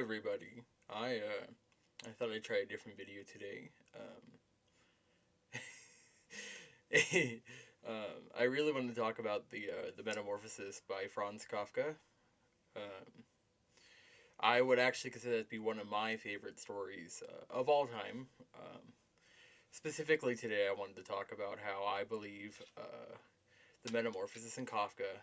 everybody. I thought I'd try a different video today. I really wanted to talk about the Metamorphosis by Franz Kafka. Um, I would actually consider that to be one of my favorite stories of all time. Specifically today, I wanted to talk about how I believe the Metamorphosis in Kafka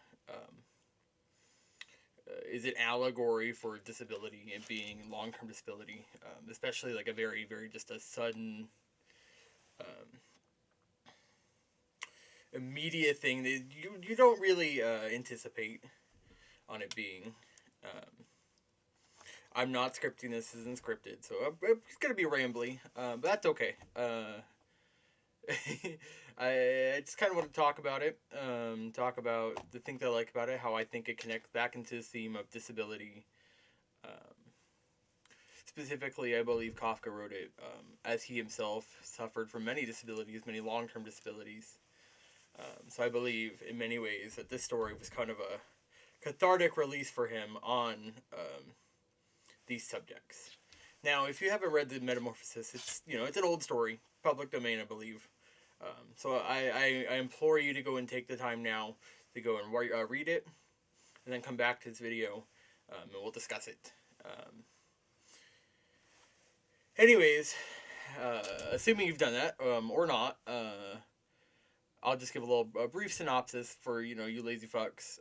is an allegory for disability and being long-term disability, especially like a very, very just a sudden, um, immediate thing that you don't really anticipate on it being. Um, I'm not scripting this; isn't scripted, so it's gonna be rambly, but that's okay. I just kind of want to talk about it, talk about the things I like about it, how I think it connects back into the theme of disability. Um, Specifically, I believe Kafka wrote it as he himself suffered from many disabilities, many long term disabilities. So I believe, in many ways, that this story was kind of a cathartic release for him on these subjects. Now, if you haven't read the Metamorphosis, it's an old story, public domain, I believe. So I implore you to go and take the time now to go and read it, and then come back to this video, and we'll discuss it. Anyways, assuming you've done that or not, I'll just give a brief synopsis for you lazy fucks.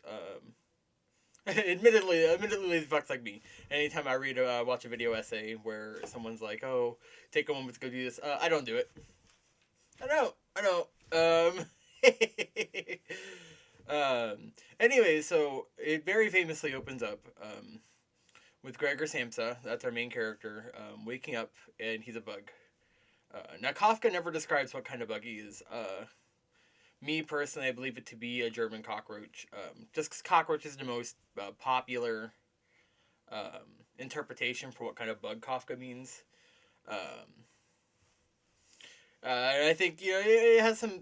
Admittedly, lazy fucks like me. Anytime I watch a video essay where someone's like, "Oh, take a moment to go do this," I don't do it. I know. Anyway, so it very famously opens up with Gregor Samsa. That's our main character, waking up and he's a bug. Now Kafka never describes what kind of bug he is. Me personally, I believe it to be a German cockroach. Just because cockroach is the most popular interpretation for what kind of bug Kafka means. I think it has some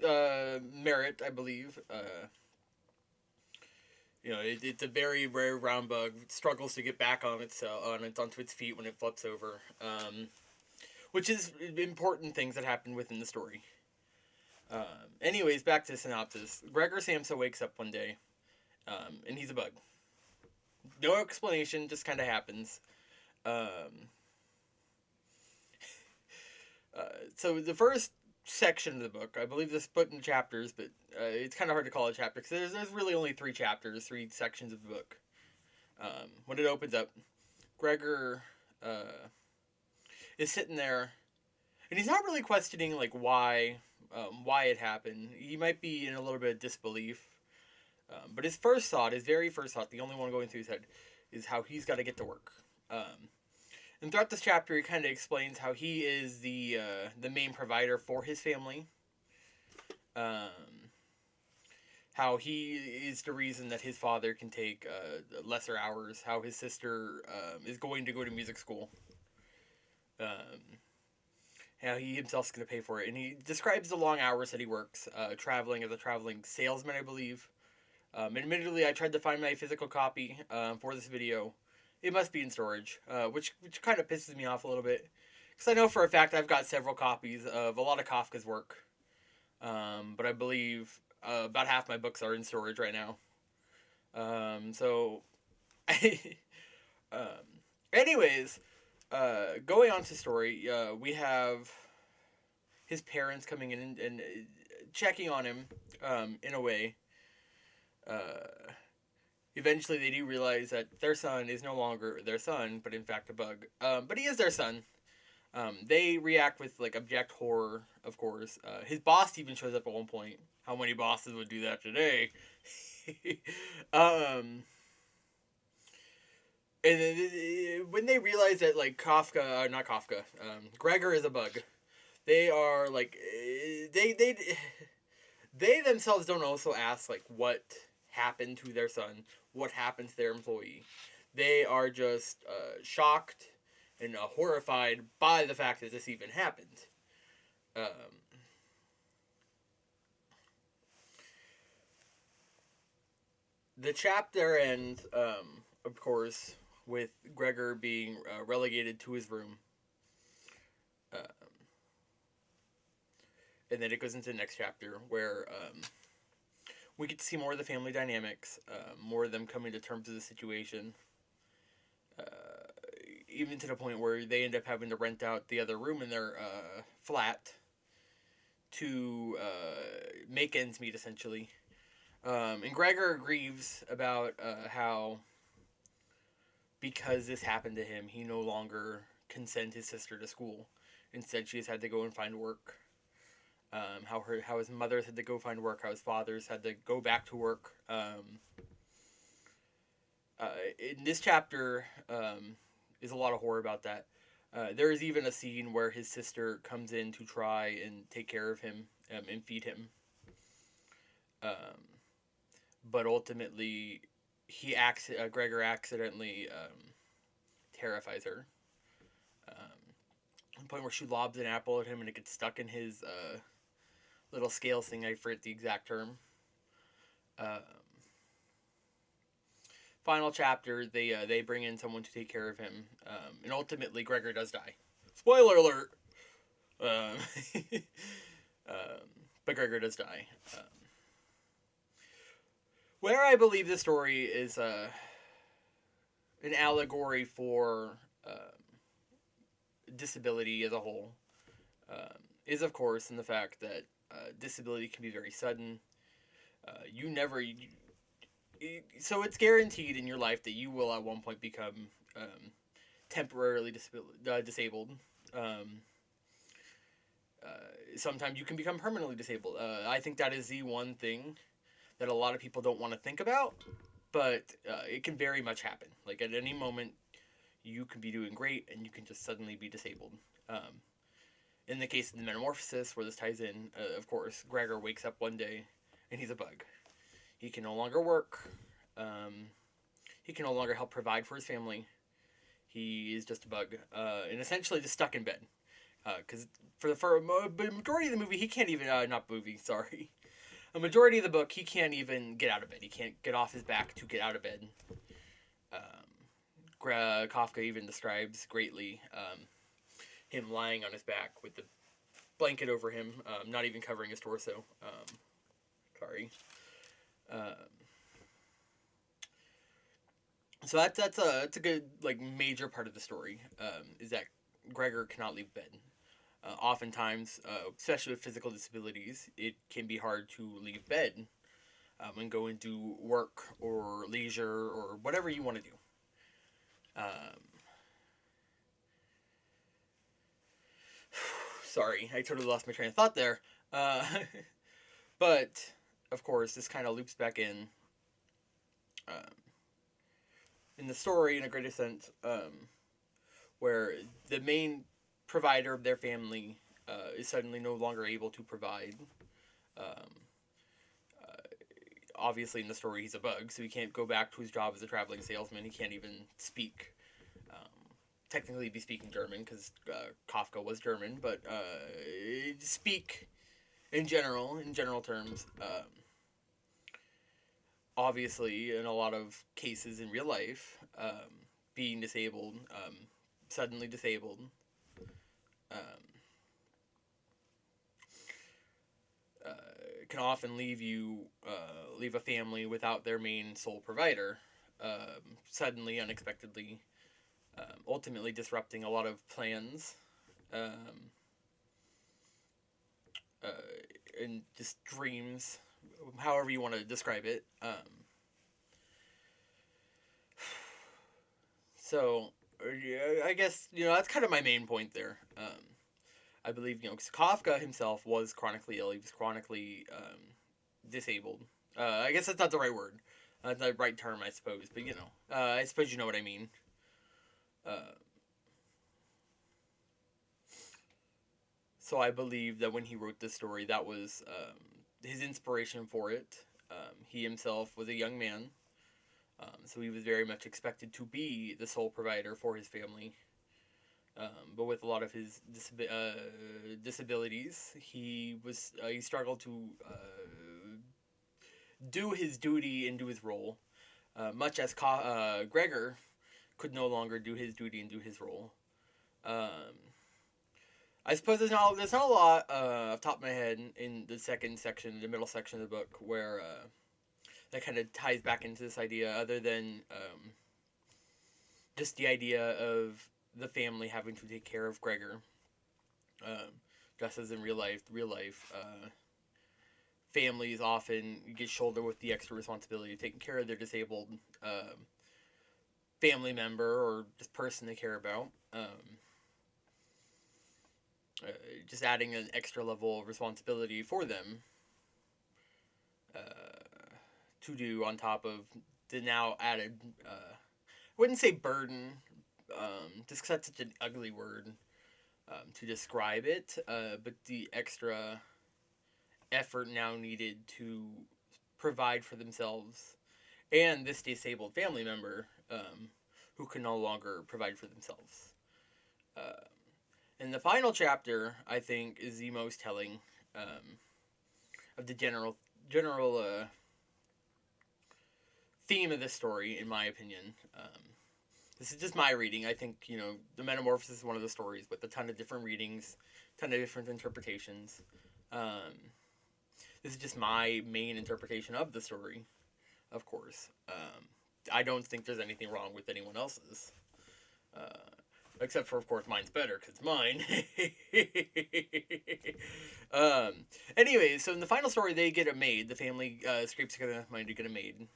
merit, I believe. It's a very rare round bug. It struggles to get back onto its feet when it flips over, which is important things that happen within the story. Anyways, back to the synopsis. Gregor Samsa wakes up one day, and he's a bug. No explanation, just kind of happens. So the first section of the book, I believe this split into chapters, but it's kind of hard to call it a chapter because there's really only three chapters, three sections of the book. When it opens up, Gregor is sitting there, and he's not really questioning like why it happened. He might be in a little bit of disbelief, but his very first thought, the only one going through his head, is how he's got to get to work. And throughout this chapter, he kind of explains how he is the main provider for his family. How he is the reason that his father can take lesser hours. How his sister is going to go to music school. How he himself is going to pay for it. And he describes the long hours that he works, traveling as a traveling salesman, I believe. Admittedly, I tried to find my physical copy for this video. It must be in storage, which kind of pisses me off a little bit. Because I know for a fact I've got several copies of a lot of Kafka's work. But I believe about half my books are in storage right now. Anyways, going on to story, we have his parents coming in and checking on him in a way. Eventually, they do realize that their son is no longer their son, but in fact a bug. But he is their son. They react with like abject horror, of course. His boss even shows up at one point. How many bosses would do that today? And then when they realize that like not Kafka, Gregor is a bug, they are like they themselves don't also ask like what happened to their son, what happened to their employee. They are just shocked and horrified by the fact that this even happened. The chapter ends, of course, with Gregor being relegated to his room. And then it goes into the next chapter where we get to see more of the family dynamics, more of them coming to terms with the situation. Even to the point where they end up having to rent out the other room in their flat to make ends meet, essentially. And Gregor grieves about how, because this happened to him, he no longer can send his sister to school. Instead, she has had to go and find work. How his mother's had to go find work, how his father's had to go back to work. In this chapter, is a lot of horror about that. There is even a scene where his sister comes in to try and take care of him and feed him. But ultimately, Gregor accidentally terrifies her. To the point where she lobs an apple at him and it gets stuck in his little scale thing. I forget the exact term. Final chapter, they bring in someone to take care of him, and ultimately Gregor does die. Spoiler alert. But Gregor does die. Where I believe this story is an allegory for disability as a whole, is of course in the fact that disability can be very sudden. So it's guaranteed in your life that you will at one point become temporarily disabled. Sometimes you can become permanently disabled. I think that is the one thing that a lot of people don't want to think about, but it can very much happen. Like at any moment, you can be doing great and you can just suddenly be disabled. In the case of the metamorphosis, where this ties in, of course, Gregor wakes up one day and he's a bug. He can no longer work. He can no longer help provide for his family. He is just a bug, and essentially just stuck in bed. Because for a majority of the movie, he can't even, sorry. A majority of the book, he can't even get out of bed. He can't get off his back to get out of bed. Kafka even describes greatly him lying on his back with the blanket over him, not even covering his torso. Sorry. So that's a good major part of the story, is that Gregor cannot leave bed. Oftentimes, especially with physical disabilities, it can be hard to leave bed and go and do work or leisure or whatever you want to do. Sorry, I totally lost my train of thought there. But, of course, this kind of loops back in the story in a greater sense, where the main provider of their family is suddenly no longer able to provide. Obviously, in the story, he's a bug, so he can't go back to his job as a traveling salesman. He can't even speak, technically be speaking German, because Kafka was German, but speak in general terms. Obviously, in a lot of cases in real life, being disabled, suddenly disabled, can often leave a family without their main sole provider, suddenly, unexpectedly, ultimately disrupting a lot of plans, and just dreams, however you want to describe it. So, I guess, that's kind of my main point there. I believe, because Kafka himself was chronically ill. He was chronically disabled. I guess that's not the right word. Not the right term, I suppose. But, I suppose you know what I mean. So I believe that when he wrote this story, that was his inspiration for it. He himself was a young man. So he was very much expected to be the sole provider for his family. But with a lot of his disabilities, he struggled to do his duty and do his role, much as Gregor could no longer do his duty and do his role. I suppose there's not a lot off the top of my head in the second section, the middle section of the book, where that kind of ties back into this idea, other than just the idea of the family having to take care of Gregor. Just as in real life, families often get shouldered with the extra responsibility of taking care of their disabled family member or just person they care about. Just adding an extra level of responsibility for them to do on top of the now added, I wouldn't say burden, just because that's such an ugly word to describe it, but the extra effort now needed to provide for themselves and this disabled family member who can no longer provide for themselves. And the final chapter, I think, is the most telling of the general theme of this story, in my opinion. This is just my reading. I think, the Metamorphosis is one of the stories with a ton of different readings, a ton of different interpretations. This is just my main interpretation of the story, of course. I don't think there's anything wrong with anyone else's. Except for, of course, mine's better, because it's mine. Anyway, so in the final story, they get a maid. The family scrapes together enough money to get a maid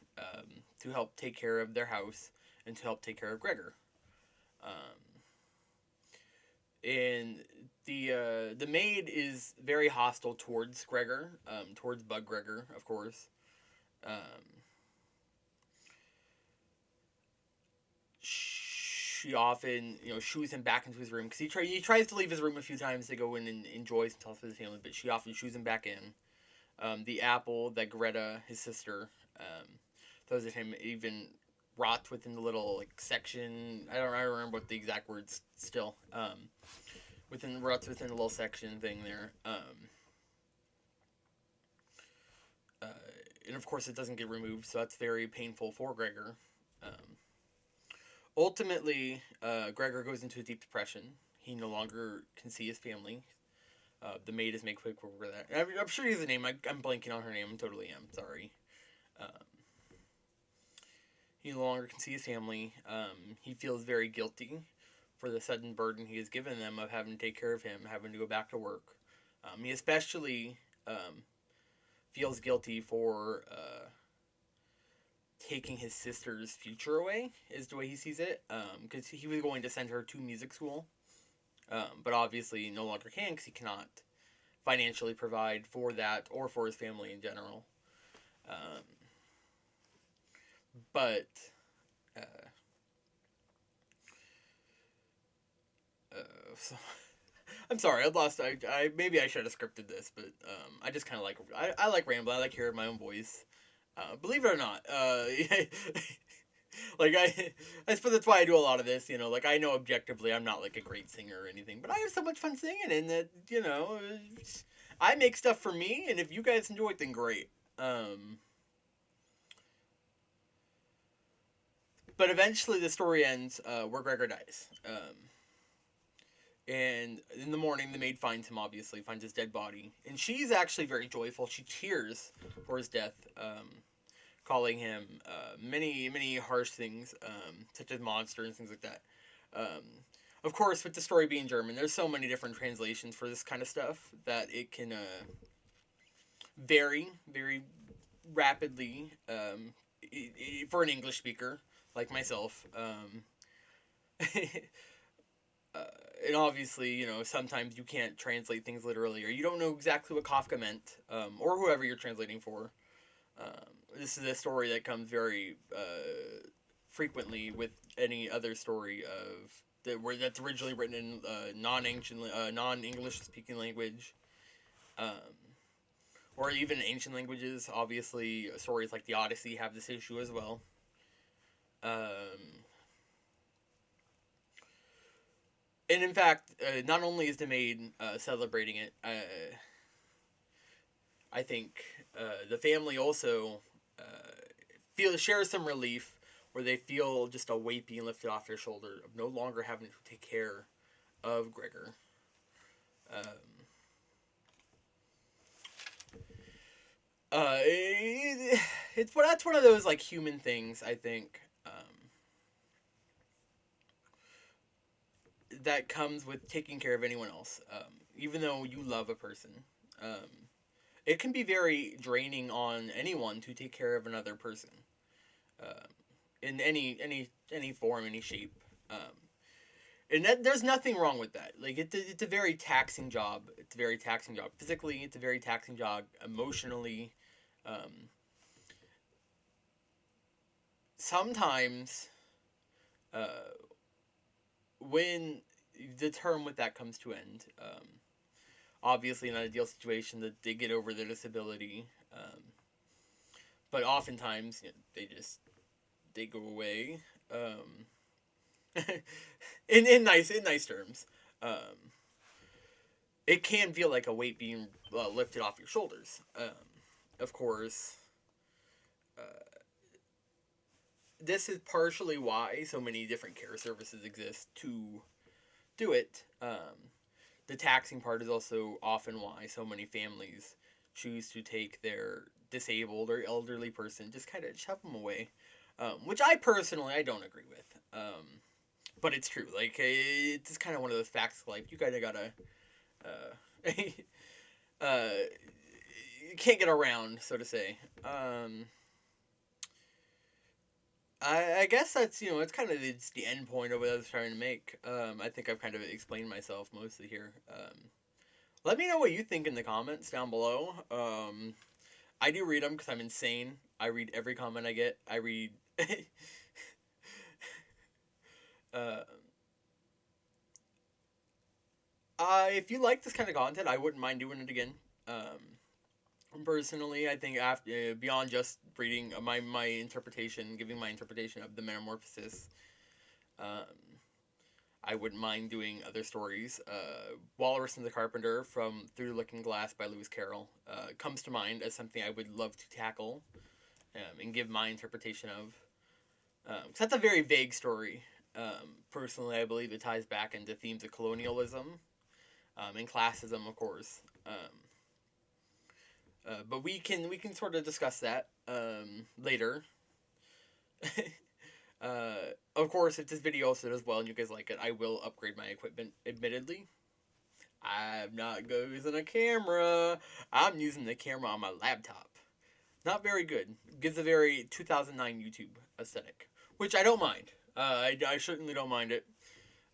to help take care of their house and to help take care of Gregor. And the maid is very hostile towards Gregor, towards Bug Gregor, of course. She often, shoos him back into his room, because he tries to leave his room a few times to go in and enjoy himself with his family, but she often shoos him back in. The apple that Greta, his sister, throws at him even rots within the little section. I don't remember what the exact words still. Rots within the little section thing there. And of course it doesn't get removed, so that's very painful for Gregor. Ultimately, Gregor goes into a deep depression. He no longer can see his family. The maid is made quick over that. I'm sure he has a name. I'm blanking on her name. I totally am. Sorry. He no longer can see his family. He feels very guilty for the sudden burden he has given them of having to take care of him, having to go back to work. He especially feels guilty for taking his sister's future away, is the way he sees it, because he was going to send her to music school, but obviously no longer can, because he cannot financially provide for that or for his family in general. But so, I'm sorry, I maybe I should have scripted this, but I just kind of I like rambling. I like hearing my own voice. Believe it or not, I suppose that's why I do a lot of this. I know objectively I'm not a great singer or anything, but I have so much fun singing, and that I make stuff for me, and if you guys enjoy it, then great. But eventually the story ends where Gregor dies. And in the morning, the maid finds him, obviously, finds his dead body. And she's actually very joyful. She cheers for his death, calling him many, many harsh things, such as monster and things like that. Of course, with the story being German, there's so many different translations for this kind of stuff that it can vary very rapidly for an English speaker like myself. And obviously, sometimes you can't translate things literally, or you don't know exactly what Kafka meant, or whoever you're translating for. This is a story that comes very frequently with any other story that's originally written in non-English speaking language, or even ancient languages. Obviously, stories like the Odyssey have this issue as well. And in fact, not only is the maid celebrating it, I think the family also shares some relief where they feel just a weight being lifted off their shoulder of no longer having to take care of Gregor. That's one of those like human things, I think, that comes with taking care of anyone else. Even though you love a person, it can be very draining on anyone to take care of another person, in any form, any shape. And there's nothing wrong with that. Like, it's a very taxing job. It's a very taxing job physically. It's a very taxing job emotionally. Sometimes, when the term with that comes to end, obviously in an ideal situation that they get over their disability, but oftentimes they go away. In nice terms, it can feel like a weight being lifted off your shoulders. Of course, this is partially why so many different care services exist to do it. The taxing part is also often why so many families choose to take their disabled or elderly person, just kind of shove them away, which I don't agree with. But it's true. Like, it's just kind of one of those facts of life. You kind of gotta, you can't get around, so to say. I guess that's, it's kind of the end point of what I was trying to make. I think I've kind of explained myself mostly here. Let me know what you think in the comments down below. I do read them because I'm insane. I read every comment I get. I read... if you like this kind of content, I wouldn't mind doing it again. Personally, I think after beyond just reading my interpretation, giving my interpretation of the Metamorphosis, I wouldn't mind doing other stories. Walrus and the Carpenter from Through the Looking Glass by Lewis Carroll comes to mind as something I would love to tackle and give my interpretation of. 'Cause that's a very vague story. Personally, I believe it ties back into themes of colonialism and classism, of course. But we can sort of discuss that later. Of course, if this video also does well and you guys like it, I will upgrade my equipment, admittedly. I'm not using a camera. I'm using the camera on my laptop. Not very good. Gives a very 2009 YouTube aesthetic, which I don't mind. I certainly don't mind it.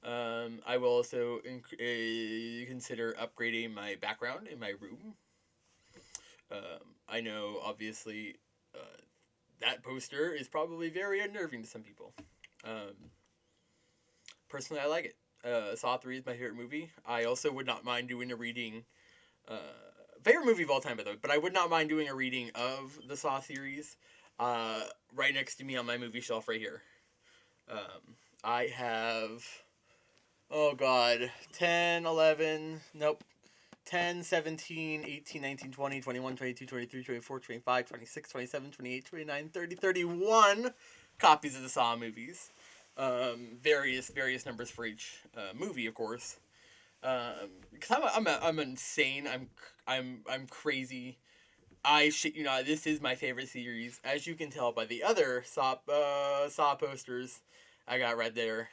I will also consider upgrading my background in my room. I know, obviously, that poster is probably very unnerving to some people. Personally, I like it. Saw 3 is my favorite movie. I also would not mind doing a reading. Favorite movie of all time, by the way, but I would not mind doing a reading of the Saw series right next to me on my movie shelf right here. I have, 10, 11, nope. 10, 17, 18, 19, 20, 21, 22, 23, 24, 25, 26, 27, 28, 29, 30, 31 copies of the Saw movies. Various numbers for each movie, of course. Because I'm insane. I'm crazy. This is my favorite series, as you can tell by the other Saw posters I got right there.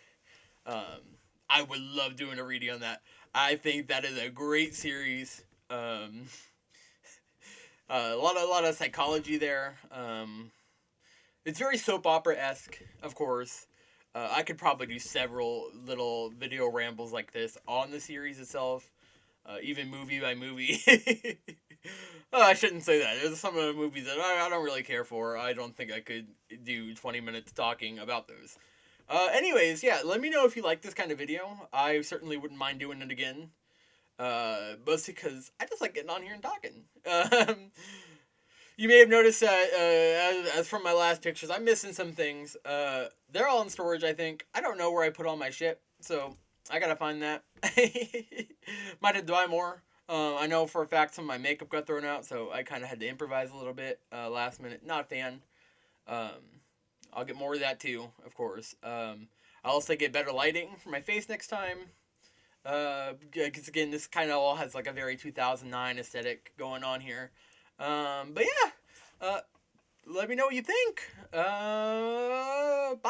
I would love doing a reading on that. I think that is a great series. A lot of psychology there. It's very soap opera-esque, of course. I could probably do several little video rambles like this on the series itself, even movie by movie. I shouldn't say that. There's some of the movies that I don't really care for. I don't think I could do 20 minutes talking about those. Anyways, yeah, let me know if you like this kind of video. I certainly wouldn't mind doing it again. Mostly because I just like getting on here and talking. You may have noticed that, as from my last pictures, I'm missing some things. They're all in storage, I think. I don't know where I put all my shit, so I gotta find that. Might have to buy more. I know for a fact some of my makeup got thrown out, so I kind of had to improvise a little bit last minute. Not a fan. I'll get more of that too, of course. I'll also get better lighting for my face next time. Because again, this kind of all has like a very 2009 aesthetic going on here. But yeah, let me know what you think. Bye.